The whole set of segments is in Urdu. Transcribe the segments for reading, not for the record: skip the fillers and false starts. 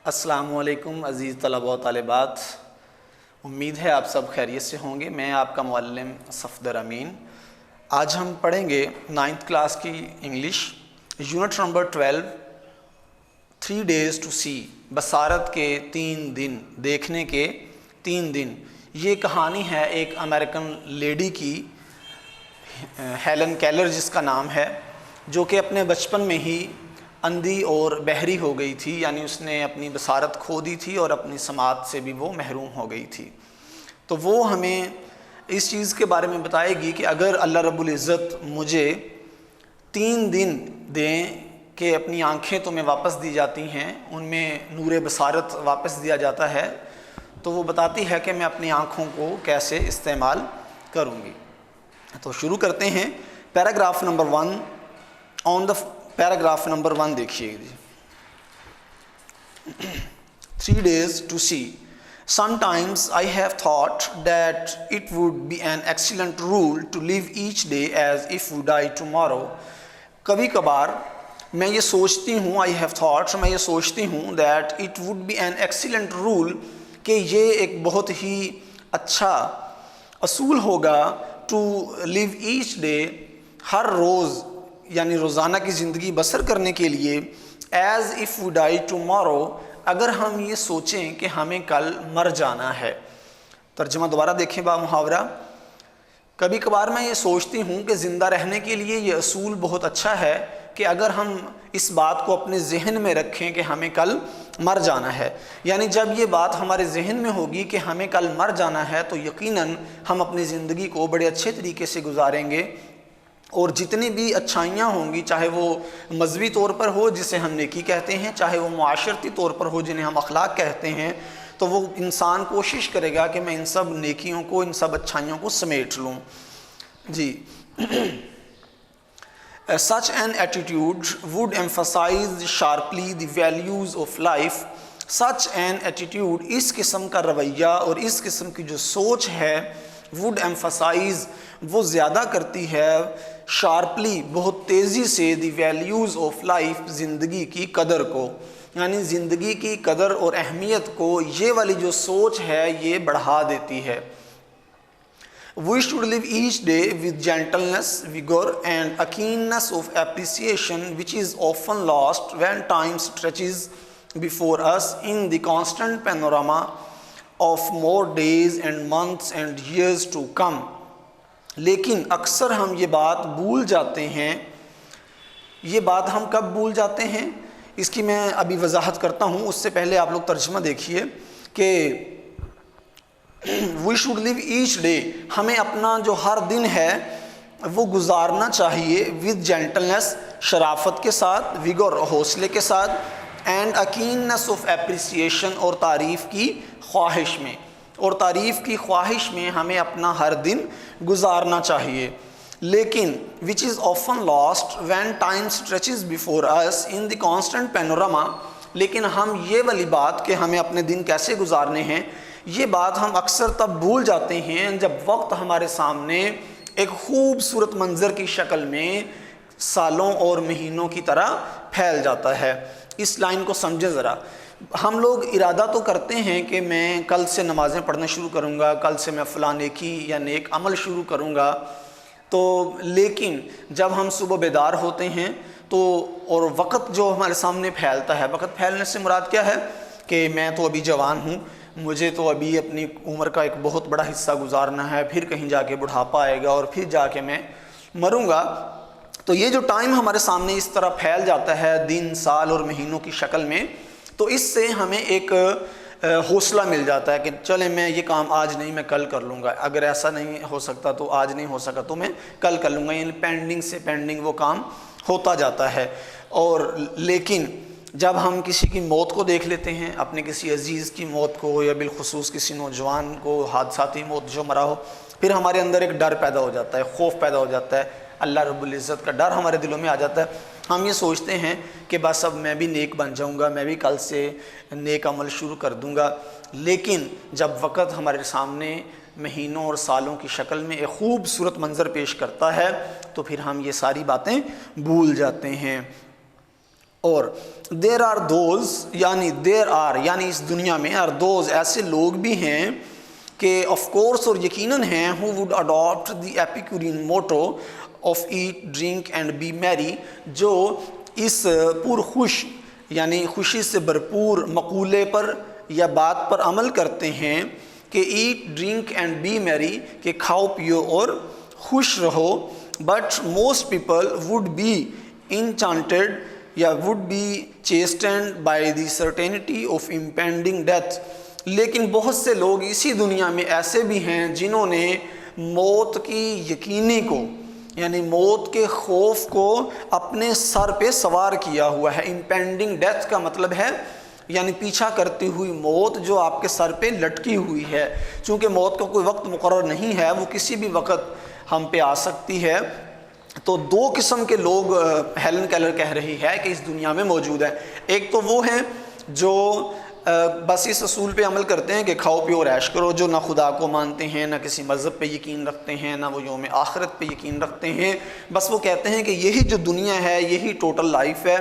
السلام علیکم عزیز طلباء و طالبات، امید ہے آپ سب خیریت سے ہوں گے۔ میں آپ کا معلم صفدر امین۔ آج ہم پڑھیں گے 9th کلاس کی English, unit number 12، 3 days to see، بصارت کے 3 دن، دیکھنے کے 3 دن۔ یہ کہانی ہے ایک امریکن لیڈی کی، ہیلن کیلر جس کا نام ہے، جو کہ اپنے بچپن میں ہی اندھی اور بہری ہو گئی تھی، یعنی اس نے اپنی بصارت کھو دی تھی اور اپنی سماعت سے بھی وہ محروم ہو گئی تھی۔ تو وہ ہمیں اس چیز کے بارے میں بتائے گی کہ اگر اللہ رب العزت مجھے 3 دن دیں کہ اپنی آنکھیں تمہیں واپس دی جاتی ہیں، ان میں نور بصارت واپس دیا جاتا ہے، تو وہ بتاتی ہے کہ میں اپنی آنکھوں کو کیسے استعمال کروں گی۔ تو شروع کرتے ہیں۔ Paragraph number 1 on the paragraph number 1 دیکھیے جی۔ 3 days to see. Sometimes I have thought that it would be an excellent rule to live each day as if we die tomorrow. کبھی کبھار میں یہ سوچتی ہوں، I have thought، میں یہ سوچتی ہوں that it would be an excellent rule، کہ یہ ایک بہت ہی اچھا اصول ہوگا to live each day، ہر روز یعنی روزانہ کی زندگی بسر کرنے کے لیے as if we die tomorrow، اگر ہم یہ سوچیں کہ ہمیں کل مر جانا ہے۔ ترجمہ دوبارہ دیکھیں با محاورہ۔ کبھی کبھار میں یہ سوچتی ہوں کہ زندہ رہنے کے لیے یہ اصول بہت اچھا ہے کہ اگر ہم اس بات کو اپنے ذہن میں رکھیں کہ ہمیں کل مر جانا ہے، یعنی جب یہ بات ہمارے ذہن میں ہوگی کہ ہمیں کل مر جانا ہے تو یقیناً ہم اپنی زندگی کو بڑے اچھے طریقے سے گزاریں گے، اور جتنی بھی اچھائیاں ہوں گی، چاہے وہ مذہبی طور پر ہو جسے ہم نیکی کہتے ہیں، چاہے وہ معاشرتی طور پر ہو جنہیں ہم اخلاق کہتے ہیں، تو وہ انسان کوشش کرے گا کہ میں ان سب نیکیوں کو، ان سب اچھائیوں کو سمیٹ لوں جی۔ Such an attitude would emphasize sharply the values of life. Such an attitude، اس قسم کا رویہ اور اس قسم کی جو سوچ ہے، would emphasize، وہ زیادہ کرتی ہے، شارپلی، بہت تیزی سے، دی ویلیوز آف لائف، زندگی کی قدر کو، یعنی زندگی کی قدر اور اہمیت کو یہ والی جو سوچ ہے یہ بڑھا دیتی ہے۔ We should live each day with gentleness, vigor and a keenness of appreciation which is often lost when time stretches before us in the constant panorama of more days and months and years to come. لیکن اکثر ہم یہ بات بھول جاتے ہیں۔ یہ بات ہم کب بھول جاتے ہیں؟ اس کی میں ابھی وضاحت کرتا ہوں، اس سے پہلے آپ لوگ ترجمہ دیکھیے کہ we should live each day، ہمیں اپنا جو ہر دن ہے وہ گزارنا چاہیے with gentleness، شرافت کے ساتھ، vigor، حوصلے کے ساتھ، and a keenness of appreciation، اور تعریف کی خواہش میں، اور تعریف کی خواہش میں ہمیں اپنا ہر دن گزارنا چاہیے۔ لیکن which is often lost when time stretches before us in the constant panorama، لیکن ہم یہ والی بات کہ ہمیں اپنے دن کیسے گزارنے ہیں، یہ بات ہم اکثر تب بھول جاتے ہیں جب وقت ہمارے سامنے ایک خوبصورت منظر کی شکل میں سالوں اور مہینوں کی طرح پھیل جاتا ہے۔ اس لائن کو سمجھیں ذرا۔ ہم لوگ ارادہ تو کرتے ہیں کہ میں کل سے نمازیں پڑھنا شروع کروں گا، کل سے میں فلاں نیکی یا نیک عمل شروع کروں گا، تو لیکن جب ہم صبح بیدار ہوتے ہیں تو اور وقت جو ہمارے سامنے پھیلتا ہے، وقت پھیلنے سے مراد کیا ہے کہ میں تو ابھی جوان ہوں، مجھے تو ابھی اپنی عمر کا ایک بہت بڑا حصہ گزارنا ہے، پھر کہیں جا کے بڑھاپا آئے گا اور پھر جا کے میں مروں گا۔ تو یہ جو ٹائم ہمارے سامنے اس طرح پھیل جاتا ہے دن، سال اور مہینوں کی شکل میں، تو اس سے ہمیں ایک حوصلہ مل جاتا ہے کہ چلیں میں یہ کام آج نہیں، میں کل کر لوں گا، اگر ایسا نہیں ہو سکتا تو آج نہیں ہو سکا تو میں کل کر لوں گا، یعنی پینڈنگ سے پینڈنگ وہ کام ہوتا جاتا ہے۔ اور لیکن جب ہم کسی کی موت کو دیکھ لیتے ہیں، اپنے کسی عزیز کی موت کو، یا بالخصوص کسی نوجوان کو حادثاتی موت جو مرا ہو، پھر ہمارے اندر ایک ڈر پیدا ہو جاتا ہے، خوف پیدا ہو جاتا ہے، اللہ رب العزت کا ڈر ہمارے دلوں میں آ جاتا ہے۔ ہم یہ سوچتے ہیں کہ بس اب میں بھی نیک بن جاؤں گا، میں بھی کل سے نیک عمل شروع کر دوں گا، لیکن جب وقت ہمارے سامنے مہینوں اور سالوں کی شکل میں ایک خوبصورت منظر پیش کرتا ہے تو پھر ہم یہ ساری باتیں بھول جاتے ہیں۔ اور دیر آر دوز یعنی اس دنیا میں آر دوز ایسے لوگ بھی ہیں کہ آف کورس اور یقیناً ہیں who would adopt the Epicurean motto of eat, drink and be merry، جو اس پرخوش یعنی خوشی سے بھرپور مقولے پر یا بات پر عمل کرتے ہیں کہ ایٹ ڈرنک اینڈ بی میری، کہ کھاؤ پیو اور خوش رہو. But most people would be enchanted یا would be chastened by the certainty of impending death, لیکن بہت سے لوگ اسی دنیا میں ایسے بھی ہیں جنہوں نے موت کی یقینی کو یعنی موت کے خوف کو اپنے سر پہ سوار کیا ہوا ہے. امپینڈنگ ڈیتھ کا مطلب ہے یعنی پیچھا کرتی ہوئی موت جو آپ کے سر پہ لٹکی ہوئی ہے. چونکہ موت کا کوئی وقت مقرر نہیں ہے، وہ کسی بھی وقت ہم پہ آ سکتی ہے. تو دو قسم کے لوگ ہیلن کیلر کہہ رہی ہے کہ اس دنیا میں موجود ہیں. ایک تو وہ ہیں جو بس اس اصول پہ عمل کرتے ہیں کہ کھاؤ پیو اور عیش کرو، جو نہ خدا کو مانتے ہیں، نہ کسی مذہب پہ یقین رکھتے ہیں، نہ وہ یوم آخرت پہ یقین رکھتے ہیں. بس وہ کہتے ہیں کہ یہی جو دنیا ہے یہی ٹوٹل لائف ہے،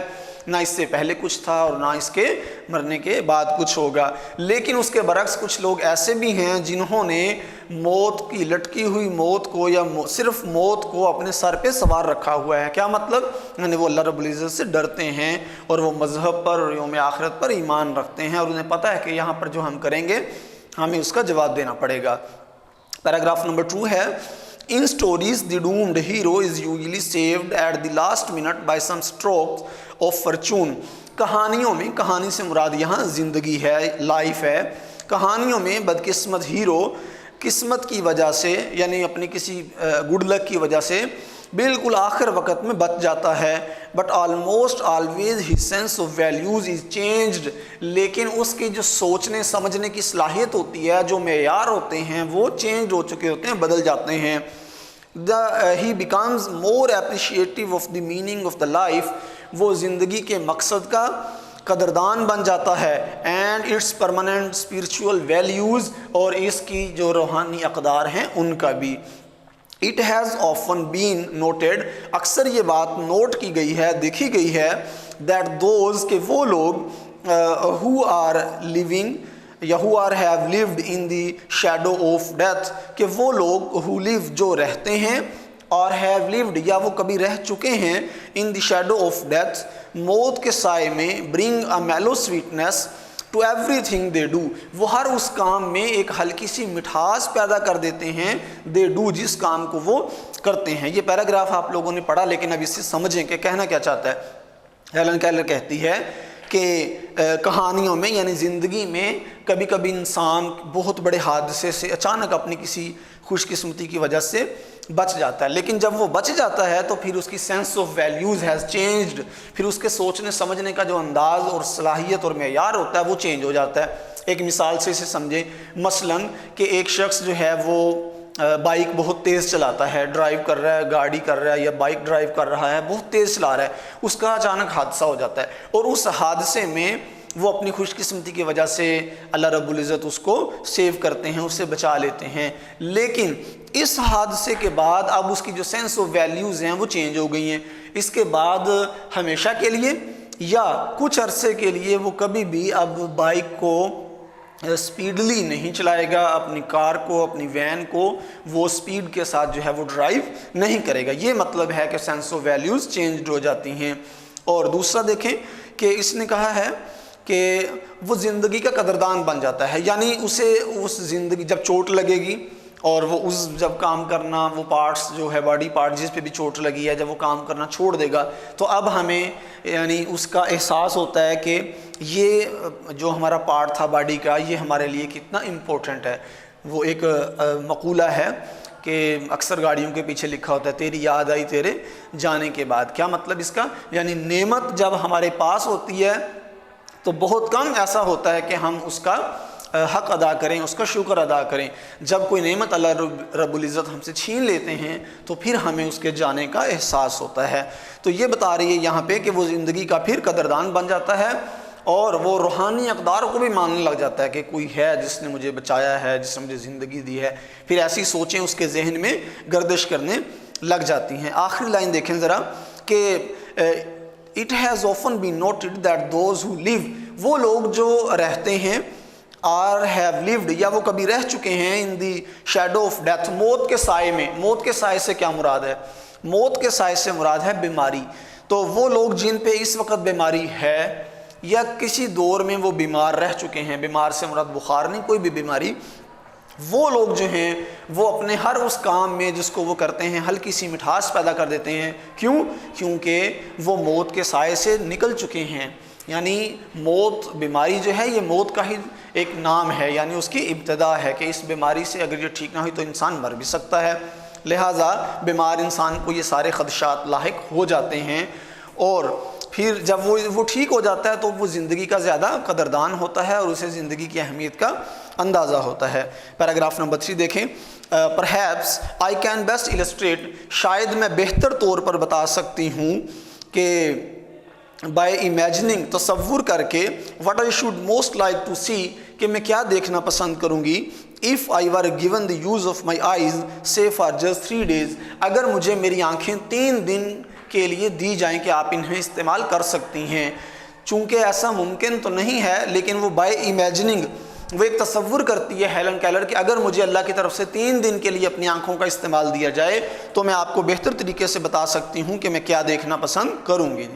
نہ اس سے پہلے کچھ تھا اور نہ اس کے مرنے کے بعد کچھ ہوگا. لیکن اس کے برعکس کچھ لوگ ایسے بھی ہیں جنہوں نے موت کی لٹکی ہوئی موت کو یا صرف موت کو اپنے سر پہ سوار رکھا ہوا ہے. کیا مطلب؟ یعنی وہ اللہ رب العزت سے ڈرتے ہیں اور وہ مذہب پر اور یوم آخرت پر ایمان رکھتے ہیں، اور انہیں پتہ ہے کہ یہاں پر جو ہم کریں گے ہمیں اس کا جواب دینا پڑے گا. پیراگراف نمبر 2 ہے In stories, the doomed hero is usually saved at the last minute by some strokes of fortune. کہانیوں میں، کہانی سے مراد یہاں زندگی ہے، لائف ہے. کہانیوں میں بدقسمت ہیرو قسمت کی وجہ سے یعنی اپنی کسی گڈ لک کی وجہ سے بالکل آخر وقت میں بچ جاتا ہے. But almost always his sense of values is changed, لیکن اس کی جو سوچنے سمجھنے کی صلاحیت ہوتی ہے، جو معیار ہوتے ہیں وہ چینج ہو چکے ہوتے ہیں، بدل جاتے ہیں. He becomes more appreciative of the meaning of the life, وہ زندگی کے مقصد کا قدردان بن جاتا ہے. And its permanent spiritual values, اور اس کی جو روحانی اقدار ہیں ان کا بھی. It has often been noted، اکثر یہ بات نوٹ کی گئی ہے، دیکھی گئی ہے، that those کہ وہ لوگ who are living یا who are have lived in the shadow of death، کہ وہ لوگ who live جو رہتے ہیں اور have lived یا وہ کبھی رہ چکے ہیں in the shadow of death، موت کے سائے میں bring a mellow sweetness to everything they do، وہ ہر اس کام میں ایک ہلکی سی مٹھاس پیدا کر دیتے ہیں. they do، جس کام کو وہ کرتے ہیں. یہ پیراگراف آپ لوگوں نے پڑھا، لیکن اب اسے سمجھیں کہ کہنا کیا چاہتا ہے. ہیلن کیلر کہتی ہے کہ کہانیوں میں یعنی زندگی میں کبھی کبھی انسان بہت بڑے حادثے سے اچانک اپنی کسی خوش قسمتی کی وجہ سے بچ جاتا ہے، لیکن جب وہ بچ جاتا ہے تو پھر اس کی sense of values has changed, پھر اس کے سوچنے سمجھنے کا جو انداز اور صلاحیت اور معیار ہوتا ہے وہ چینج ہو جاتا ہے. ایک مثال سے اسے سمجھیں، مثلاً کہ ایک شخص جو ہے وہ بائک بہت تیز چلاتا ہے، ڈرائیو کر رہا ہے، گاڑی کر رہا ہے یا بائک ڈرائیو کر رہا ہے، بہت تیز چلا رہا ہے، اس کا اچانک حادثہ ہو جاتا ہے، اور اس حادثے میں وہ اپنی خوش قسمتی کی وجہ سے اللہ رب العزت اس کو سیو کرتے ہیں، اسے بچا لیتے ہیں. لیکن اس حادثے کے بعد اب اس کی جو سینس آف ویلیوز ہیں وہ چینج ہو گئی ہیں. اس کے بعد ہمیشہ کے لیے یا کچھ عرصے کے لیے وہ کبھی بھی اب بائک کو سپیڈلی نہیں چلائے گا، اپنی کار کو، اپنی وین کو وہ سپیڈ کے ساتھ جو ہے وہ ڈرائیو نہیں کرے گا. یہ مطلب ہے کہ سینس آف ویلیوز چینج ہو جاتی ہیں. اور دوسرا دیکھیں کہ اس نے کہا ہے کہ وہ زندگی کا قدردان بن جاتا ہے، یعنی اسے اس زندگی جب چوٹ لگے گی اور وہ اس جب کام کرنا، وہ پارٹس جو ہے باڈی پارٹ جس پہ بھی چوٹ لگی ہے، جب وہ کام کرنا چھوڑ دے گا تو اب ہمیں یعنی اس کا احساس ہوتا ہے کہ یہ جو ہمارا پارٹ تھا باڈی کا یہ ہمارے لیے کتنا امپورٹنٹ ہے. وہ ایک مقولہ ہے کہ اکثر گاڑیوں کے پیچھے لکھا ہوتا ہے تیری یاد آئی تیرے جانے کے بعد. کیا مطلب اس کا؟ یعنی نعمت جب ہمارے پاس ہوتی ہے تو بہت کم ایسا ہوتا ہے کہ ہم اس کا حق ادا کریں، اس کا شکر ادا کریں. جب کوئی نعمت اللہ رب العزت ہم سے چھین لیتے ہیں تو پھر ہمیں اس کے جانے کا احساس ہوتا ہے. تو یہ بتا رہی ہے یہاں پہ کہ وہ زندگی کا پھر قدردان بن جاتا ہے اور وہ روحانی اقدار کو بھی ماننے لگ جاتا ہے کہ کوئی ہے جس نے مجھے بچایا ہے، جس نے مجھے زندگی دی ہے. پھر ایسی سوچیں اس کے ذہن میں گردش کرنے لگ جاتی ہیں. آخری لائن دیکھیں ذرا کہ It has often been noted that those who live, وہ لوگ جو رہتے ہیں, or have lived, یا وہ کبھی رہ چکے ہیں, in the shadow of death, موت کے سائے میں. موت کے سائے سے کیا مراد ہے؟ موت کے سائے سے مراد ہے بیماری. تو وہ لوگ جن پہ اس وقت بیماری ہے یا کسی دور میں وہ بیمار رہ چکے ہیں, بیمار سے مراد بخار نہیں, کوئی بھی بیماری, وہ لوگ جو ہیں وہ اپنے ہر اس کام میں جس کو وہ کرتے ہیں ہلکی سی مٹھاس پیدا کر دیتے ہیں. کیوں؟ کیونکہ وہ موت کے سائے سے نکل چکے ہیں. یعنی موت, بیماری جو ہے یہ موت کا ہی ایک نام ہے, یعنی اس کی ابتدا ہے کہ اس بیماری سے اگر یہ ٹھیک نہ ہوئی تو انسان مر بھی سکتا ہے. لہٰذا بیمار انسان کو یہ سارے خدشات لاحق ہو جاتے ہیں, اور پھر جب وہ ٹھیک ہو جاتا ہے تو وہ زندگی کا زیادہ قدردان ہوتا ہے اور اسے زندگی کی اہمیت کا اندازہ ہوتا ہے. پیراگراف نمبر 3 دیکھیں. Perhaps I can best illustrate, شاید میں بہتر طور پر بتا سکتی ہوں کہ by imagining, تصور کر کے, what I should most like to see, کہ میں کیا دیکھنا پسند کروں گی, if I were given the use of my eyes say for just 3 days, اگر مجھے میری آنکھیں 3 دن کے لیے دی جائیں کہ آپ انہیں استعمال کر سکتی ہیں. چونکہ ایسا ممکن تو نہیں ہے, لیکن وہ بائی ایمیجننگ, وہ ایک تصور کرتی ہے ہیلن کیلر کہ اگر مجھے اللہ کی طرف سے 3 دن کے لیے اپنی آنکھوں کا استعمال دیا جائے تو میں آپ کو بہتر طریقے سے بتا سکتی ہوں کہ میں کیا دیکھنا پسند کروں گی.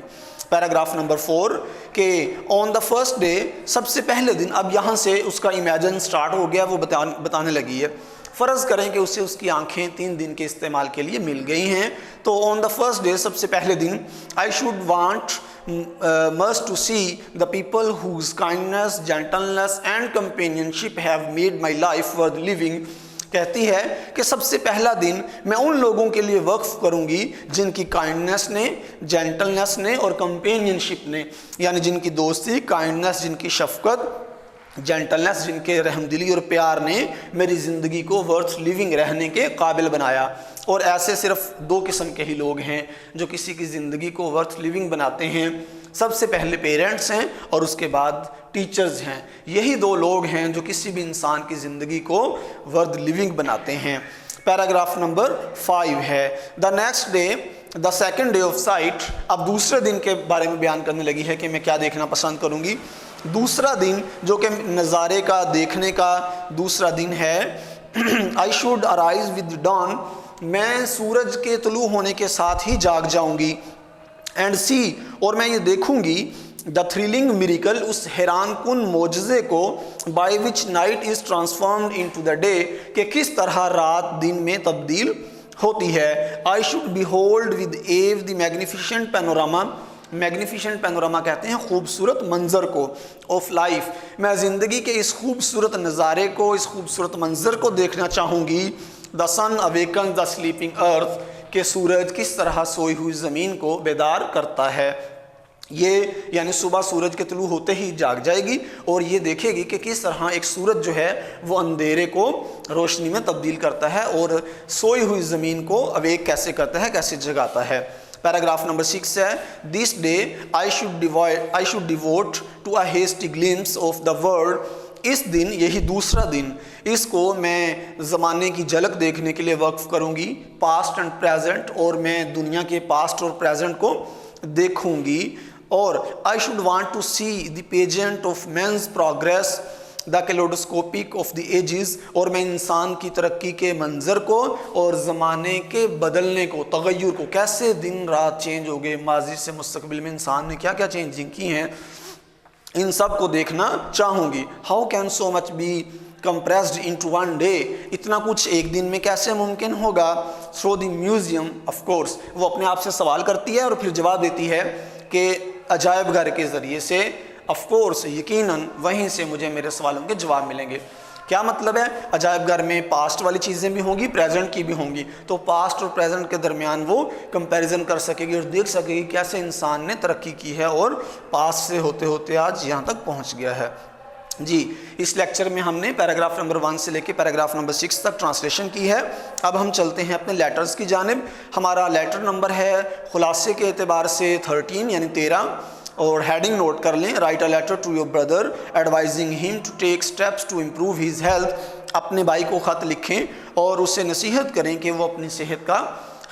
پیراگراف نمبر 4 کہ آن دا فرسٹ ڈے, سب سے پہلے دن. اب یہاں سے اس کا امیجن سٹارٹ ہو گیا, وہ بتانے لگی ہے. فرض کریں کہ اسے اس کی آنکھیں 3 دن کے استعمال کے لیے مل گئی ہیں, تو آن دا فرسٹ ڈے, سب سے پہلے دن, I should want must to see the people whose kindness, gentleness and companionship have made my life worth living. کہتی ہے کہ سب سے پہلا دن میں ان لوگوں کے لیے وقف کروں گی جن کی کائنڈنس نے, جینٹلنس نے اور کمپینینشپ نے, یعنی جن کی دوستی, کائنڈنس جن کی شفقت, جینٹلنس جن کے رحم دلی اور پیار نے میری زندگی کو ورتھ لیونگ رہنے کے قابل بنایا. اور ایسے صرف 2 قسم کے ہی لوگ ہیں جو کسی کی زندگی کو ورتھ لیونگ بناتے ہیں. سب سے پہلے پیرنٹس ہیں اور اس کے بعد ٹیچرز ہیں. یہی 2 لوگ ہیں جو کسی بھی انسان کی زندگی کو ورتھ لیونگ بناتے ہیں. پیراگراف نمبر 5 ہے. The next day, the second day of sight. اب دوسرے دن کے بارے میں بیان کرنے لگی ہے کہ میں کیا دیکھنا پسند کروں گی. دوسرا دن جو کہ نظارے کا, دیکھنے کا دوسرا دن ہے. I should arise with dawn, میں سورج کے طلوع ہونے کے ساتھ ہی جاگ جاؤں گی. اینڈ سی, اور میں یہ دیکھوں گی, دا تھرلنگ میریکل, اس حیران کن معجزے کو, by which night is transformed into the day, کہ کس طرح رات دن میں تبدیل ہوتی ہے. آئی شوڈ بیہولڈ ود ایو دی میگنیفیشنٹ پینوراما, میگنیفیشنٹ پینوراما کہتے ہیں خوبصورت منظر کو, آف لائف, میں زندگی کے اس خوبصورت نظارے کو, اس خوبصورت منظر کو دیکھنا چاہوں گی. دا سن اویکنز دا سلیپنگ ارتھ, کہ سورج کس طرح سوئی ہوئی زمین کو بیدار کرتا ہے. یہ یعنی صبح سورج کے طلوع ہوتے ہی جاگ جائے گی اور یہ دیکھے گی کہ کس طرح ایک سورج جو ہے وہ اندھیرے کو روشنی میں تبدیل کرتا ہے اور سوئی ہوئی زمین کو اویک کیسے کرتا ہے, کیسے جگاتا ہے. پیراگراف نمبر 6 ہے. This day I should devote to a hasty glimpse of the world, اس دن, یہی دوسرا دن, اس کو میں زمانے کی جھلک دیکھنے کے لیے وقف کروں گی. پاسٹ اینڈ پریزنٹ, اور میں دنیا کے پاسٹ اور پریزنٹ کو دیکھوں گی. اور I should want to see the pageant of man's progress, the kaleidoscopic of the ages, اور میں انسان کی ترقی کے منظر کو اور زمانے کے بدلنے کو, تغیر کو, کیسے دن رات چینج ہو گئے, ماضی سے مستقبل میں انسان نے کیا کیا چینجنگ کی ہیں, ان سب کو دیکھنا چاہوں گی. How can so much be compressed into one day, اتنا کچھ ایک دن میں کیسے ممکن ہوگا. through the museum of course, وہ اپنے آپ سے سوال کرتی ہے اور پھر جواب دیتی ہے کہ عجائب گھر کے ذریعے سے, of course یقیناً وہیں سے مجھے میرے سوالوں کے جواب ملیں گے. کیا مطلب ہے؟ عجائب گھر میں پاسٹ والی چیزیں بھی ہوں گی, پریزنٹ کی بھی ہوں گی, تو پاسٹ اور پریزنٹ کے درمیان وہ کمپیریزن کر سکے گی اور دیکھ سکے گی کیسے انسان نے ترقی کی ہے اور پاسٹ سے ہوتے ہوتے آج یہاں تک پہنچ گیا ہے. جی, اس لیکچر میں ہم نے پیراگراف نمبر 1 سے لے کے پیراگراف نمبر 6 تک ٹرانسلیشن کی ہے. اب ہم چلتے ہیں اپنے لیٹرز کی جانب. ہمارا لیٹر نمبر ہے خلاصے کے اعتبار سے 13 یعنی 13, اور ہیڈنگ نوٹ کر لیں. Write a letter to your brother advising him to take steps to improve his health. اپنے بھائی کو خط لکھیں اور اسے نصیحت کریں کہ وہ اپنی صحت کا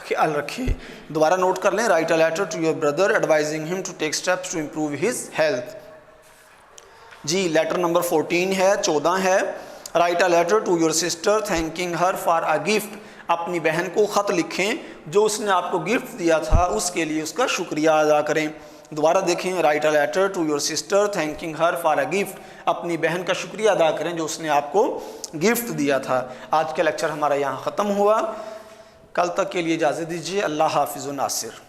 خیال رکھے. دوبارہ نوٹ کر لیں, write a letter to your brother advising him to take steps to improve his health. جی لیٹر نمبر 14 ہے, 14 ہے, write a letter to your sister thanking her for a gift. اپنی بہن کو خط لکھیں جو اس نے آپ کو گفٹ دیا تھا, اس کے لیے اس کا شکریہ ادا کریں. دوبارہ دیکھیں, write a letter to your sister thanking her for a gift. اپنی بہن کا شکریہ ادا کریں جو اس نے آپ کو گفٹ دیا تھا. آج کا لیکچر ہمارا یہاں ختم ہوا. کل تک کے لیے اجازت دیجیے. اللہ حافظ و ناصر.